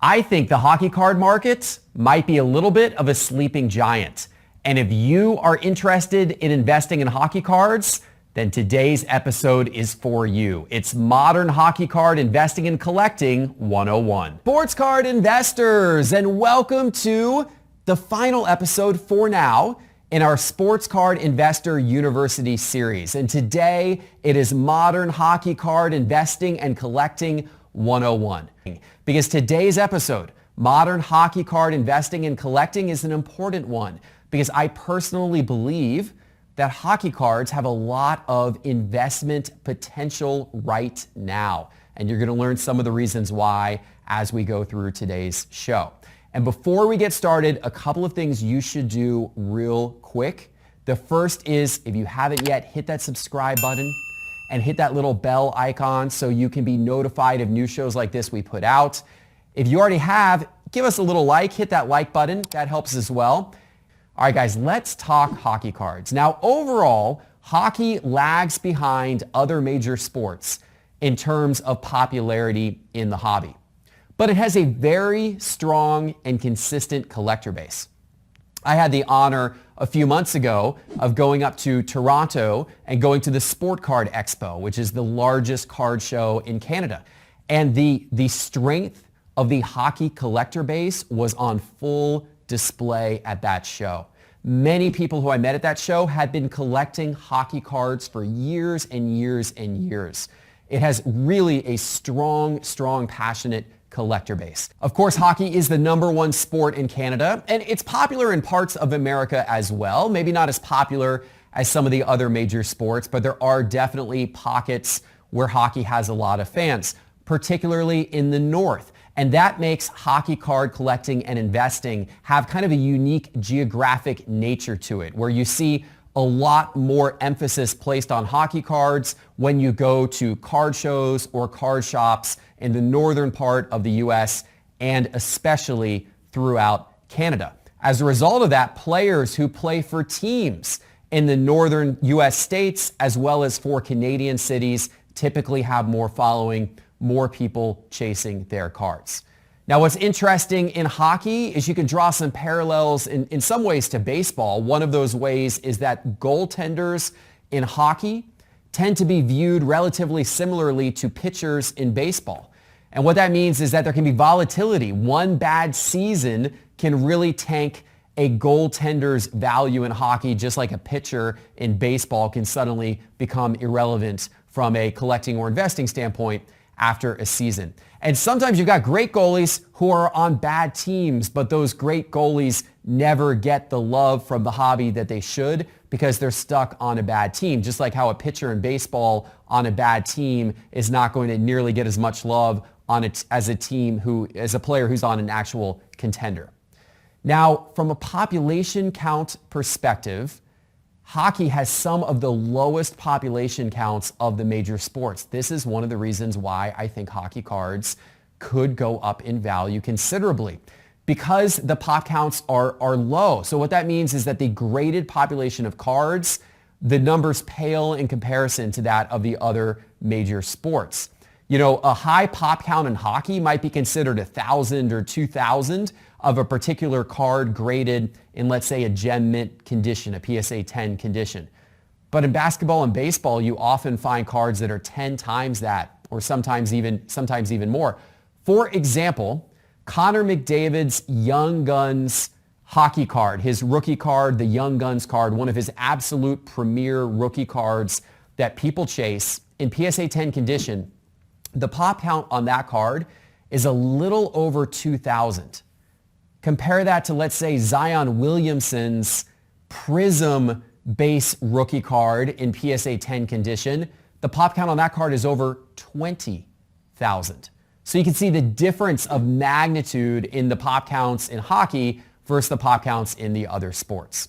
I think the hockey card market might be a little bit of a sleeping giant. And if you are interested in investing in hockey cards, then today's episode is for you. It's Modern Hockey Card Investing and Collecting 101. Sports card investors, and welcome to the final episode for now in our Sports Card Investor University series. And today it is Modern Hockey Card Investing and Collecting 101. Because today's episode, Modern Hockey Card Investing and Collecting, is an important one because I personally believe that hockey cards have a lot of investment potential right now. And you're going to learn some of the reasons why as we go through today's show. And before we get started, a couple of things you should do real quick. The first is, if you haven't yet, hit that subscribe button and hit that little bell icon so you can be notified of new shows like this we put out. If you already have, give us a little like, hit that like button. That helps as well. All right, guys, let's talk hockey cards. Now, overall, hockey lags behind other major sports in terms of popularity in the hobby. But it has a very strong and consistent collector base. I had the honor a few months ago of going up to Toronto and going to the Sport Card Expo, which is the largest card show in Canada. And the strength of the hockey collector base was on full display at that show. Many people who I met at that show had been collecting hockey cards for years and years and years. It has really a strong, passionate collector base. Of course, hockey is the number one sport in Canada, and it's popular in parts of America as well. Maybe not as popular as some of the other major sports, but there are definitely pockets where hockey has a lot of fans, particularly in the North. And that makes hockey card collecting and investing have kind of a unique geographic nature to it, where you see a lot more emphasis placed on hockey cards when you go to card shows or card shops in the northern part of the US and especially throughout Canada. As a result of that, players who play for teams in the northern US states as well as for Canadian cities typically have more following, more people chasing their cards. Now, what's interesting in hockey is you can draw some parallels in some ways to baseball. One of those ways is that goaltenders in hockey tend to be viewed relatively similarly to pitchers in baseball. And what that means is that there can be volatility. One bad season can really tank a goaltender's value in hockey, just like a pitcher in baseball can suddenly become irrelevant from a collecting or investing standpoint after a season. And sometimes you've got great goalies who are on bad teams, but those great goalies never get the love from the hobby that they should because they're stuck on a bad team. Just like how a pitcher in baseball on a bad team is not going to nearly get as much love on it as a player who's on an actual contender. Now, from a population count perspective, hockey has some of the lowest population counts of the major sports. This is one of the reasons why I think hockey cards could go up in value considerably because the pop counts are low. So what that means is that the graded population of cards, the numbers pale in comparison to that of the other major sports. You know, a high pop count in hockey might be considered 1,000 or 2,000 of a particular card graded in, let's say, a gem mint condition, a PSA 10 condition. But in basketball and baseball, you often find cards that are 10 times that, or sometimes even more. For example, Connor McDavid's Young Guns hockey card, his rookie card, the Young Guns card, one of his absolute premier rookie cards that people chase in PSA 10 condition, the pop count on that card is a little over 2,000. Compare that to, let's say, Zion Williamson's Prism base rookie card in PSA 10 condition. The pop count on that card is over 20,000. So you can see the difference of magnitude in the pop counts in hockey versus the pop counts in the other sports.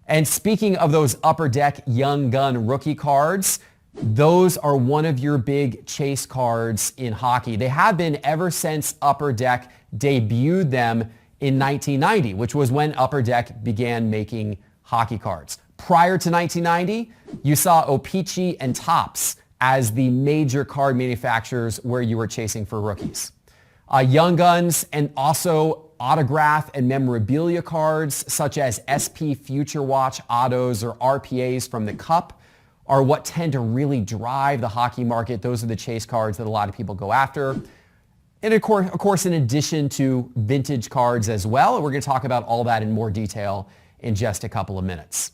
And speaking of those Upper Deck Young Gun rookie cards, those are one of your big chase cards in hockey. They have been ever since Upper Deck debuted them in 1990, which was when Upper Deck began making hockey cards. Prior to 1990, you saw O-Pee-Chee and Topps as the major card manufacturers where you were chasing for rookies. Young Guns and also autograph and memorabilia cards such as SP Future Watch autos or RPAs from the Cup are what tend to really drive the hockey market. Those are the chase cards that a lot of people go after. And of course, in addition to vintage cards as well. And we're going to talk about all that in more detail in just a couple of minutes.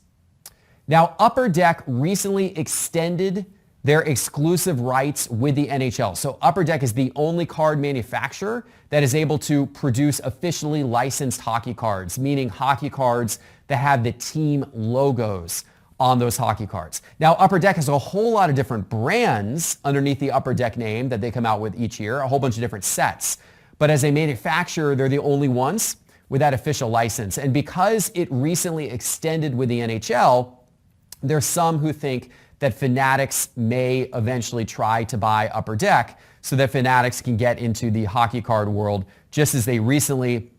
Now, Upper Deck recently extended their exclusive rights with the NHL. So Upper Deck is the only card manufacturer that is able to produce officially licensed hockey cards, meaning hockey cards that have the team logos on those hockey cards. Now, Upper Deck has a whole lot of different brands underneath the Upper Deck name that they come out with each year, a whole bunch of different sets. But as a manufacturer, they're the only ones with that official license. And because it recently extended with the NHL, there's some who think that Fanatics may eventually try to buy Upper Deck so that Fanatics can get into the hockey card world, just as they recently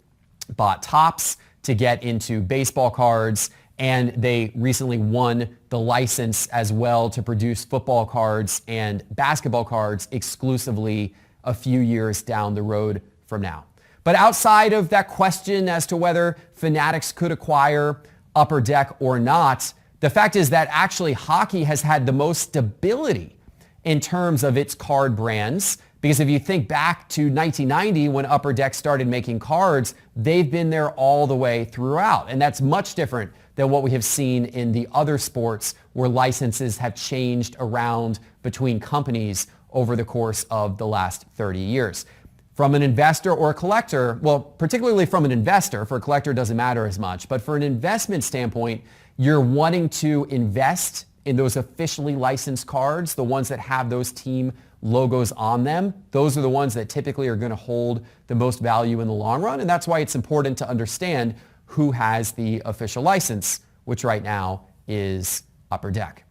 bought Topps to get into baseball cards, and they recently won the license as well to produce football cards and basketball cards exclusively a few years down the road from now. But outside of that question as to whether Fanatics could acquire Upper Deck or not, the fact is that actually hockey has had the most stability in terms of its card brands, because if you think back to 1990 when Upper Deck started making cards, they've been there all the way throughout. And that's much different than what we have seen in the other sports where licenses have changed around between companies over the course of the last 30 years. From an investor or a collector, well, particularly from an investor, for a collector it doesn't matter as much, but for an investment standpoint, you're wanting to invest in those officially licensed cards, the ones that have those team logos on them. Those are the ones that typically are going to hold the most value in the long run. And that's why it's important to understand who has the official license, which right now is Upper Deck.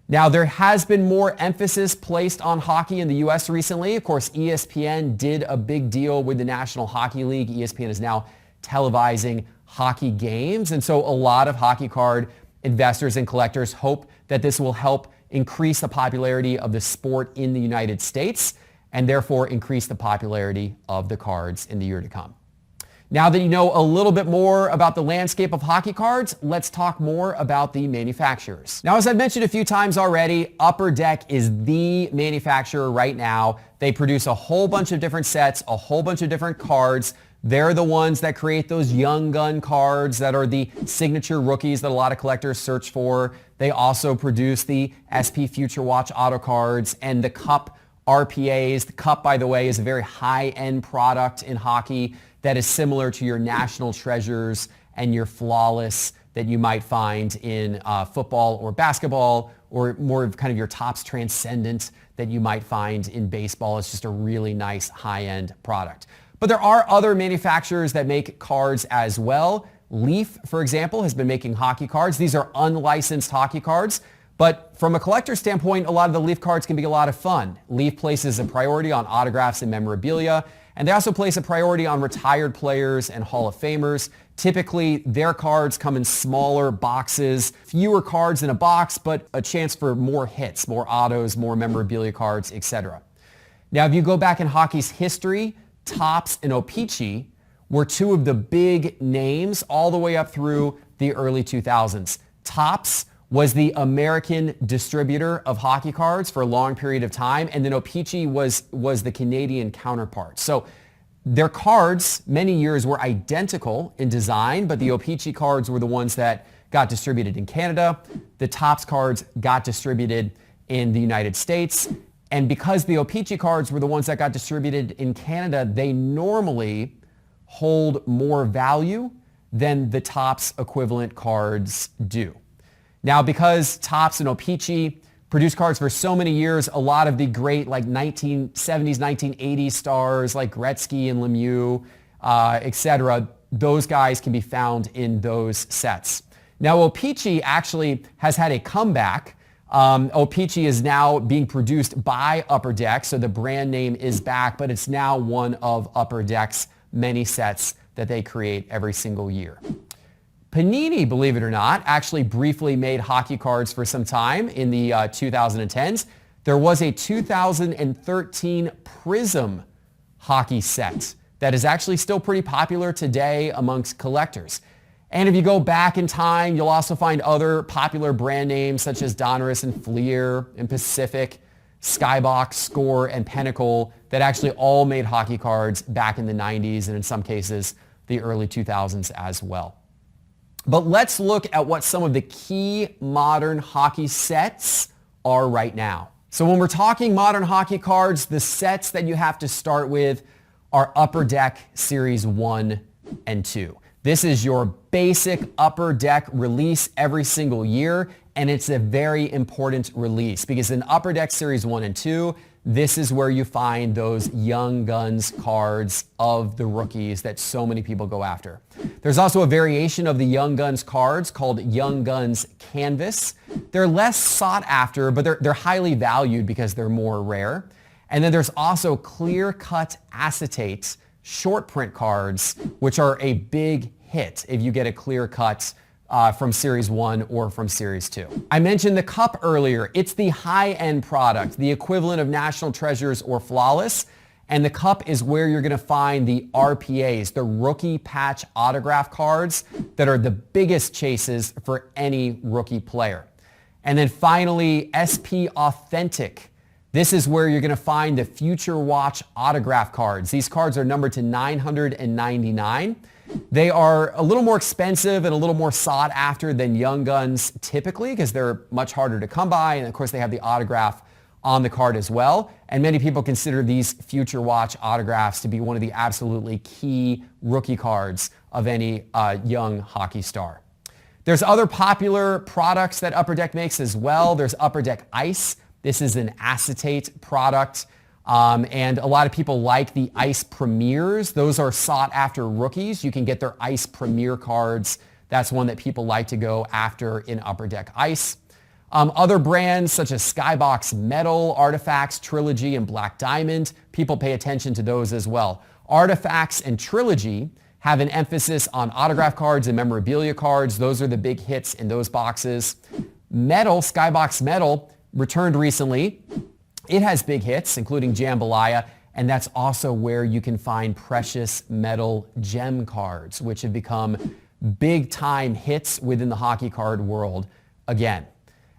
Now, there has been more emphasis placed on hockey in the U.S. recently. Of course, ESPN did a big deal with the National Hockey League. ESPN is now televising hockey games. And so a lot of hockey card investors and collectors hope that this will help increase the popularity of the sport in the United States and therefore increase the popularity of the cards in the year to come. Now that you know a little bit more about the landscape of hockey cards, let's talk more about the manufacturers. Now, as I've mentioned a few times already, Upper Deck is the manufacturer right now. They produce a whole bunch of different sets, a whole bunch of different cards. They're the ones that create those Young Gun cards that are the signature rookies that a lot of collectors search for. They also produce the SP Future Watch auto cards and the Cup RPAs. The Cup, by the way, is a very high-end product in hockey that is similar to your National Treasures and your Flawless that you might find in football or basketball, or more of kind of your Topps Transcendent that you might find in baseball. It's just a really nice high-end product. But there are other manufacturers that make cards as well. Leaf, for example, has been making hockey cards. These are unlicensed hockey cards. But from a collector standpoint, a lot of the Leaf cards can be a lot of fun. Leaf places a priority on autographs and memorabilia. And they also place a priority on retired players and Hall of Famers. Typically, their cards come in smaller boxes, fewer cards in a box, but a chance for more hits, more autos, more memorabilia cards, etc. Now, if you go back in hockey's history, Topps and O-Pee-Chee were two of the big names all the way up through the early 2000s. Topps was the American distributor of hockey cards for a long period of time, and then O-Pee-Chee was the Canadian counterpart. So their cards, many years, were identical in design, but the O-Pee-Chee cards were the ones that got distributed in Canada. The Topps cards got distributed in the United States. And because the O-Pee-Chee cards were the ones that got distributed in Canada, they normally hold more value than the Topps equivalent cards do. Now, because Topps and O-Pee-Chee produced cards for so many years, a lot of the great 1970s, 1980s stars like Gretzky and Lemieux, etc., those guys can be found in those sets. Now, O-Pee-Chee actually has had a comeback. O-Pee-Chee is now being produced by Upper Deck, so the brand name is back, but it's now one of Upper Deck's many sets that they create every single year. Panini, believe it or not, actually briefly made hockey cards for some time in the 2010s. There was a 2013 Prism hockey set that is actually still pretty popular today amongst collectors. And if you go back in time, you'll also find other popular brand names such as Donruss and Fleer and Pacific, Skybox, Score, and Pinnacle that actually all made hockey cards back in the 90s and in some cases the early 2000s as well. But let's look at what some of the key modern hockey sets are right now. So when we're talking modern hockey cards, the sets that you have to start with are Upper Deck Series 1 and 2. This is your basic Upper Deck release every single year, and it's a very important release because in Upper Deck Series 1 and 2, this is where you find those Young Guns cards of the rookies that so many people go after. There's also a variation of the Young Guns cards called Young Guns Canvas. They're less sought after, but they're highly valued because they're more rare. And then there's also clear-cut acetate short print cards, which are a big hit if you get a clear cut from Series 1 or from Series 2. I mentioned the Cup earlier. It's the high-end product, the equivalent of National Treasures or Flawless. And the Cup is where you're going to find the RPAs, the rookie patch autograph cards that are the biggest chases for any rookie player. And then finally, SP Authentic. This is where you're going to find the Future Watch autograph cards. These cards are numbered to 999. They are a little more expensive and a little more sought after than Young Guns typically because they're much harder to come by. And of course, they have the autograph on the card as well. And many people consider these Future Watch autographs to be one of the absolutely key rookie cards of any young hockey star. There's other popular products that Upper Deck makes as well. There's Upper Deck Ice. This is an acetate product. And a lot of people like the Ice Premiers. Those are sought after rookies. You can get their Ice Premier cards. That's one that people like to go after in Upper Deck Ice. Other brands such as Skybox Metal, Artifacts, Trilogy, and Black Diamond, people pay attention to those as well. Artifacts and Trilogy have an emphasis on autograph cards and memorabilia cards. Those are the big hits in those boxes. Metal, Skybox Metal, returned recently. It has big hits, including Jambalaya, and that's also where you can find precious metal gem cards, which have become big-time hits within the hockey card world again.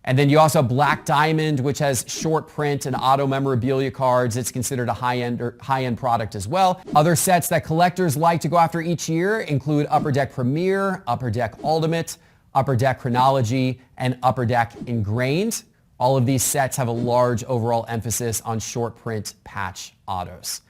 And then you also have Black Diamond, which has short print and auto memorabilia cards. It's considered a high-end product as well. Other sets that collectors like to go after each year include Upper Deck Premier, Upper Deck Ultimate, Upper Deck Chronology, and Upper Deck Ingrained. All of these sets have a large overall emphasis on short print patch autos.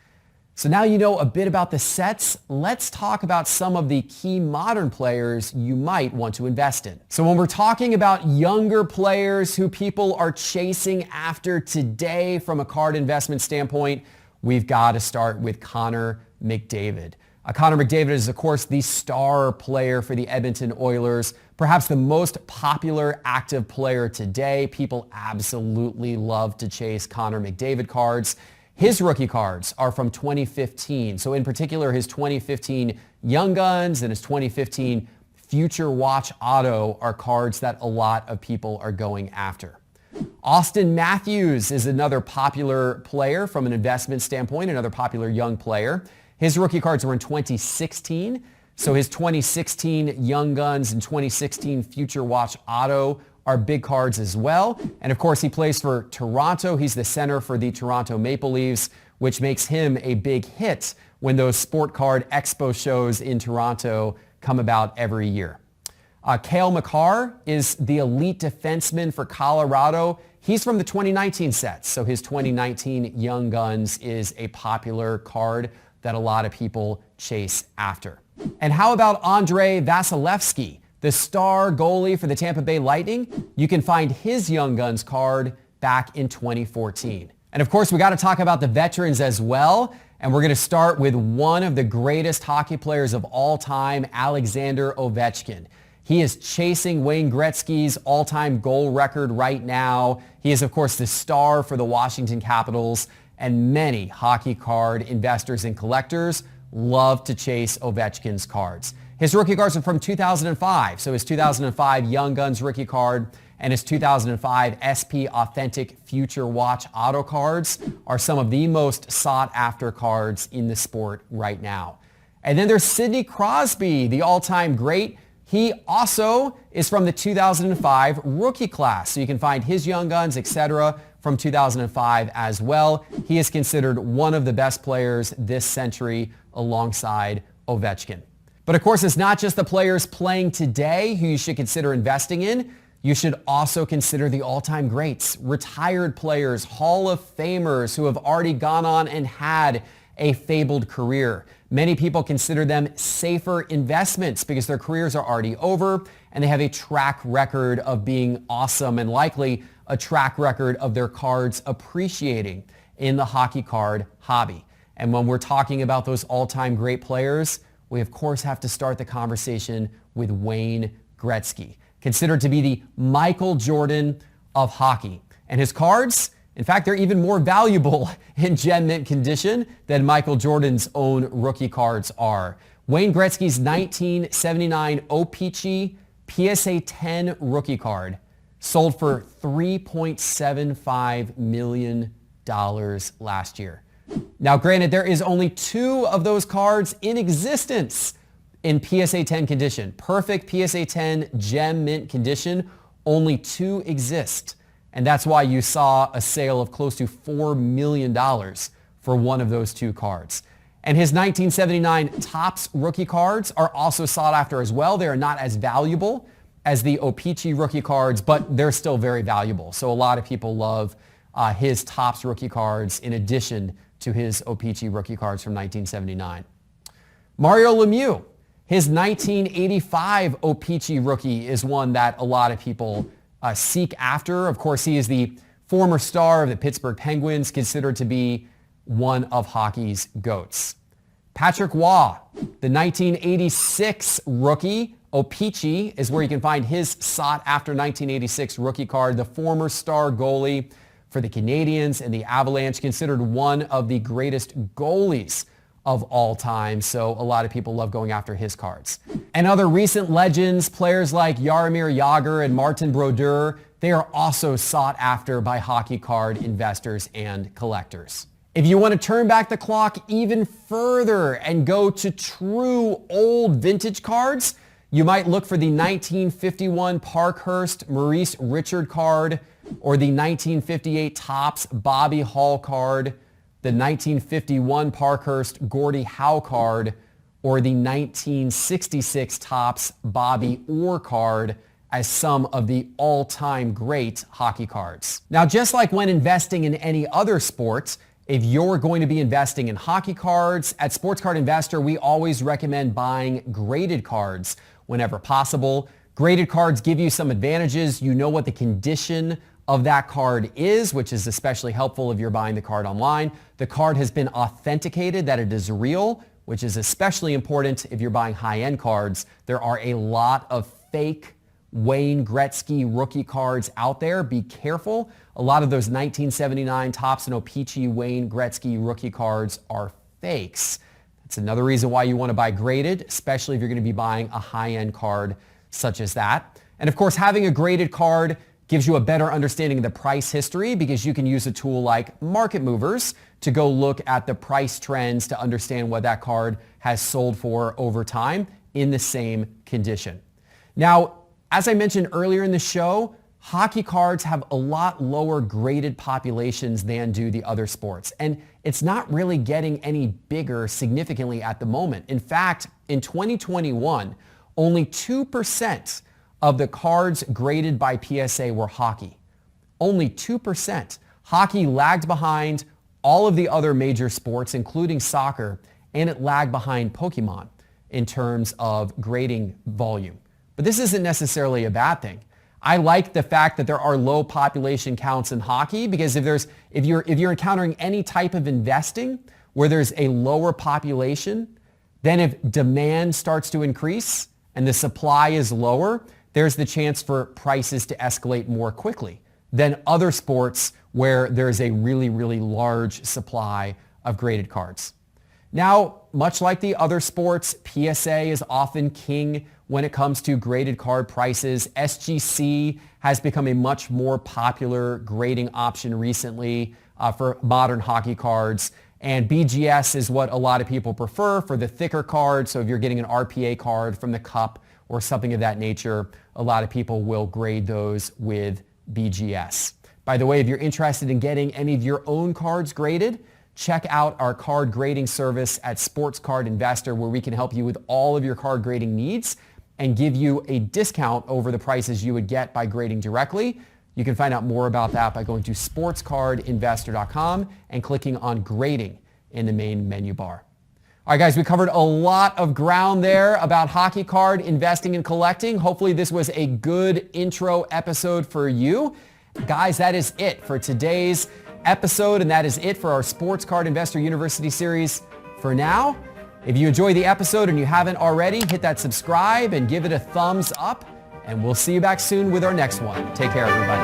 So now you know a bit about the sets. Let's talk about some of the key modern players you might want to invest in. So when we're talking about younger players who people are chasing after today from a card investment standpoint, we've got to start with Connor McDavid. Connor McDavid is, of course, the star player for the Edmonton Oilers, perhaps the most popular active player today. People absolutely love to chase Connor McDavid cards. His rookie cards are from 2015. So in particular, his 2015 Young Guns and his 2015 Future Watch Auto are cards that a lot of people are going after. Austin Matthews is another popular player from an investment standpoint, another popular young player. His rookie cards were in 2016. So his 2016 Young Guns and 2016 Future Watch Auto are big cards as well. And of course, he plays for Toronto. He's the center for the Toronto Maple Leafs, which makes him a big hit when those Sport Card Expo shows in Toronto come about every year. Cale Makar is the elite defenseman for Colorado. He's from the 2019 sets. So his 2019 Young Guns is a popular card that a lot of people chase after. And how about Andrei Vasilevsky, the star goalie for the Tampa Bay Lightning? You can find his Young Guns card back in 2014. And of course, we got to talk about the veterans as well. And we're going to start with one of the greatest hockey players of all time, Alexander Ovechkin. He is chasing Wayne Gretzky's all-time goal record right now. He is, of course, the star for the Washington Capitals, and many hockey card investors and collectors love to chase Ovechkin's cards. His rookie cards are from 2005, so his 2005 Young Guns rookie card and his 2005 SP Authentic Future Watch auto cards are some of the most sought after cards in the sport right now. And then there's Sidney Crosby, the all-time great. He also is from the 2005 rookie class. So you can find his Young Guns, etc. from 2005 as well. He is considered one of the best players this century alongside Ovechkin. But of course, it's not just the players playing today who you should consider investing in. You should also consider the all-time greats, retired players, Hall of Famers who have already gone on and had a fabled career. Many people consider them safer investments because their careers are already over and they have a track record of being awesome and likely a track record of their cards appreciating in the hockey card hobby. And when we're talking about those all-time great players, we of course have to start the conversation with Wayne Gretzky, considered to be the Michael Jordan of hockey. And his cards, in fact, they're even more valuable in gem mint condition than Michael Jordan's own rookie cards are. Wayne Gretzky's 1979 O-Pee-Chee PSA 10 rookie card sold for $3.75 million last year. Now, granted, there is only 2 of those cards in existence in PSA 10 condition. Perfect PSA 10 gem mint condition, only 2 exist. And that's why you saw a sale of close to $4 million for one of those 2 cards. And his 1979 Topps rookie cards are also sought after as well. They are not as valuable as the O-Pee-Chee rookie cards, but they're still very valuable. So a lot of people love his Topps rookie cards in addition to his O-Pee-Chee rookie cards from 1979. Mario Lemieux, his 1985 O-Pee-Chee rookie is one that a lot of people seek after. Of course, he is the former star of the Pittsburgh Penguins, considered to be one of hockey's GOATs. Patrick Waugh, the 1986 rookie, O-Pee-Chee is where you can find his sought-after 1986 rookie card. The former star goalie for the Canadiens and the Avalanche, considered one of the greatest goalies of all time. So a lot of people love going after his cards. And other recent legends, players like Jaromir Jagr and Martin Brodeur, they are also sought after by hockey card investors and collectors. If you want to turn back the clock even further and go to true old vintage cards, you might look for the 1951 Parkhurst Maurice Richard card, or the 1958 Topps Bobby Hall card, the 1951 Parkhurst Gordie Howe card, or the 1966 Topps Bobby Orr card as some of the all-time great hockey cards. Now, just like when investing in any other sport, if you're going to be investing in hockey cards, at Sports Card Investor, we always recommend buying graded cards whenever possible. Graded cards give you some advantages. You know what the condition of that card is, which is especially helpful if you're buying the card online. The card has been authenticated that it is real, which is especially important if you're buying high-end cards. There are a lot of fake Wayne Gretzky rookie cards out there. Be careful. A lot of those 1979 Topps and O-Pee-Chee Wayne Gretzky rookie cards are fakes. That's another reason why you want to buy graded, especially if you're going to be buying a high-end card such as that. And of course, having a graded card gives you a better understanding of the price history because you can use a tool like Market Movers to go look at the price trends to understand what that card has sold for over time in the same condition. Now, as I mentioned earlier in the show, hockey cards have a lot lower graded populations than do the other sports. And it's not really getting any bigger significantly at the moment. In fact, in 2021, only 2% of the cards graded by PSA were hockey. Only 2%. Hockey lagged behind all of the other major sports, including soccer, and it lagged behind Pokemon in terms of grading volume. But this isn't necessarily a bad thing. I like the fact that there are low population counts in hockey because if you're encountering any type of investing where there's a lower population, then if demand starts to increase and the supply is lower, there's the chance for prices to escalate more quickly than other sports where there's a really, really large supply of graded cards. Now, much like the other sports, PSA is often king when it comes to graded card prices. SGC has become a much more popular grading option recently for modern hockey cards. And BGS is what a lot of people prefer for the thicker cards. So if you're getting an RPA card from the Cup or something of that nature, a lot of people will grade those with BGS. By the way, if you're interested in getting any of your own cards graded, check out our card grading service at Sports Card Investor, where we can help you with all of your card grading needs and give you a discount over the prices you would get by grading directly. You can find out more about that by going to sportscardinvestor.com and clicking on grading in the main menu bar. All right, guys, we covered a lot of ground there about hockey card investing and collecting. Hopefully this was a good intro episode for you. Guys, that is it for today's episode, and that is it for our Sports Card Investor University series for now. If you enjoyed the episode and you haven't already, hit that subscribe and give it a thumbs up, and we'll see you back soon with our next one. Take care, everybody.